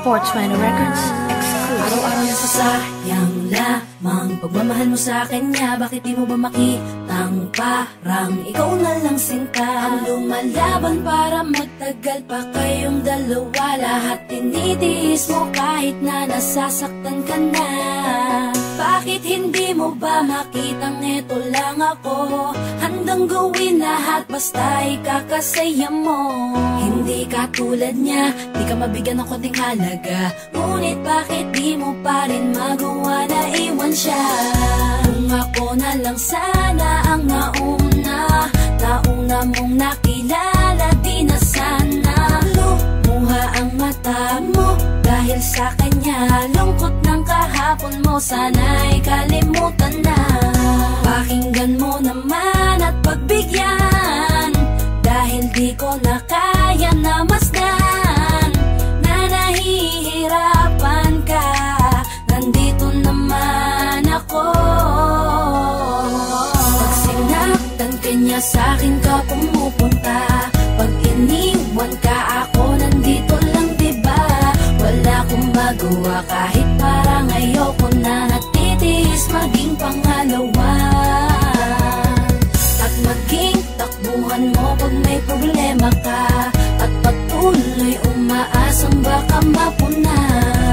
420 Records exclusive. Araw-araw na sasayang lamang pagmamahal mo sa kanya. Bakit di mo ba makitang parang ikaw na lang sinta ang lumalaban para magtagal pa kayong dalawa? Lahat tinitiis mo kahit na nasasaktan ka na. Bakit hindi mo ba makitang eto lang ako? Handang gawin lahat basta ikakasaya mo. Hindi ka tulad niya, di ka mabigyan ng konting halaga. Ngunit bakit di mo pa rin magawa na iwan siya? Kung ako na lang sana ang nauna mong nakilala, di na sana lumuha ang mata mo dahil sa kanya. Lungkot ng kahapon mo, sana'y kalimutan na. Pakinggan mo naman at pagbigyan, dahil di ko na kaya na masdan na nahihirapan ka. Nandito naman ako. Pag sinaktan ka niya, sa'kin ka pumupunta. Pag iniwan ka, ako nandito lang, diba? Wala akong magawa kahit parang ayoko na. Natitiis maging pangalawa at maging takbuhan mo pag may problema ka, at patuloy umaasang baka mapuna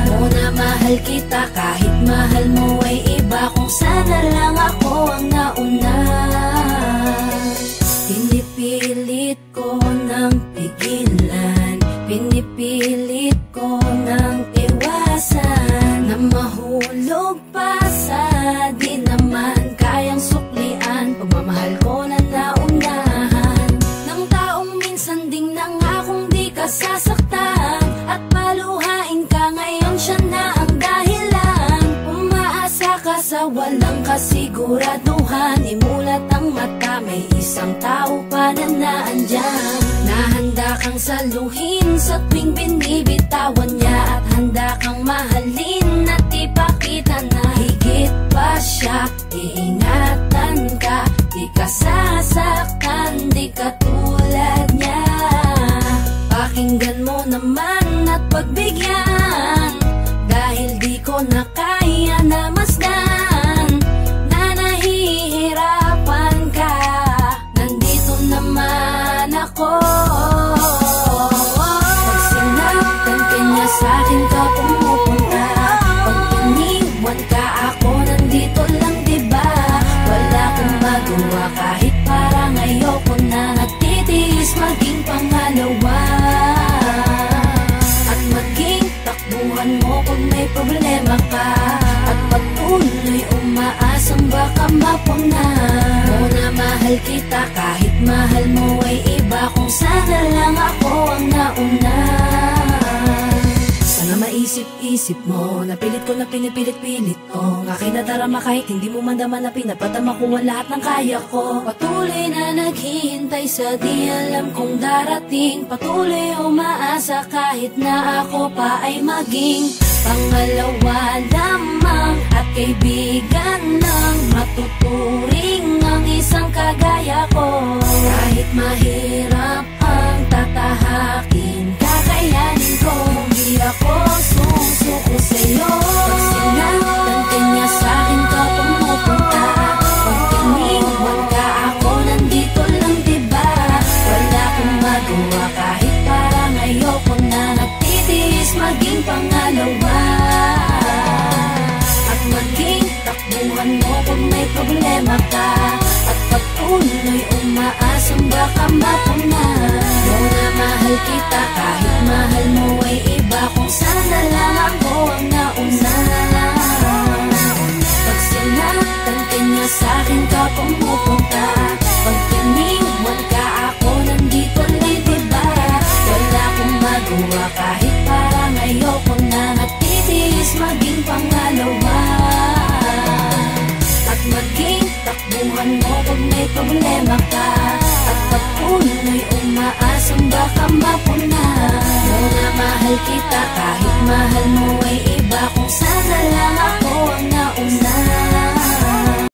mo na mahal kita kahit mahal mo ay iba. Kung sana lang ako ang nauna. Pinipilit ko ng pigilan, pinipilit ko ng iwasan na mahulog pa sa di naman kayang suklian. Pagmamahal ko na naunahan ng taong minsan ding nangakong di ka sasaktan, at paluhain ka ngayon, siya na ang dahilan. Umaasa ka sa walang kasiguraduhan, imulat ang mata, may isang tao pa na naandyan. Nahanda kang saluhin sa tuwing binibitawan niya, at handa kang mahalin at ipakita na higit pa siya. Iingatan ka, di ka sasaktan, di ka tulad niya. Pakinggan mo naman at pagbigyan, dahil di ko na kaya na masdan na nahihirapan ka. Nandito naman ako. Pag sinaktan ka niya, sa'kin ka pumupunta. Pag iniwan ka, ako nandito lang, diba? Wala akong magawa kahit parang ayoko na. Natitiis maging pangalawa at maging takbuhan mo pag may problema ka, at patuloy umaasang baka mapuna mo na mahal kita kahit mahal mo ay iba. Kung sana lang ako ang nauna. Sana maisip-isip mo, napilit ko na pinipilit-pilit ko. Ang aking nadarama kahit hindi mo mandaman na pinapadama ko ang lahat ng kaya ko. Patuloy na naghihintay sa di alam kung darating. Patuloy umaasa kahit na ako pa ay maging pangalawa lamang, at kaibigan lang matuturing ang isang kagaya ko. Kahit mahirap ang tatahakin, kakayanin ko. Hindi ako susuko sa'yo. Pag sinaktan ka niya, sa'kin ka pumupunta. Pag iniwan ka, ako nandito lang, diba? Wala akong magawa kahit parang ayoko na. Natitiis maging pangalawa at maging takbuhan mo kung may problema ka, at patuloy umaasang baka mapuna mo na mahal kita kahit mahal mo ay iba. Kung sana lang ako ang nauna. Pag sinaktan ka niya, sa'kin ka pumupunta. Pag iniwan ka, ako nandito lang, diba? Wala akong magawa kahit parang ayoko na. Natitiis maging pangalawa at maging takbuhan mo pag may problema ka, at patuloy umaasang baka mapuna mo na mahal kita kahit mahal mo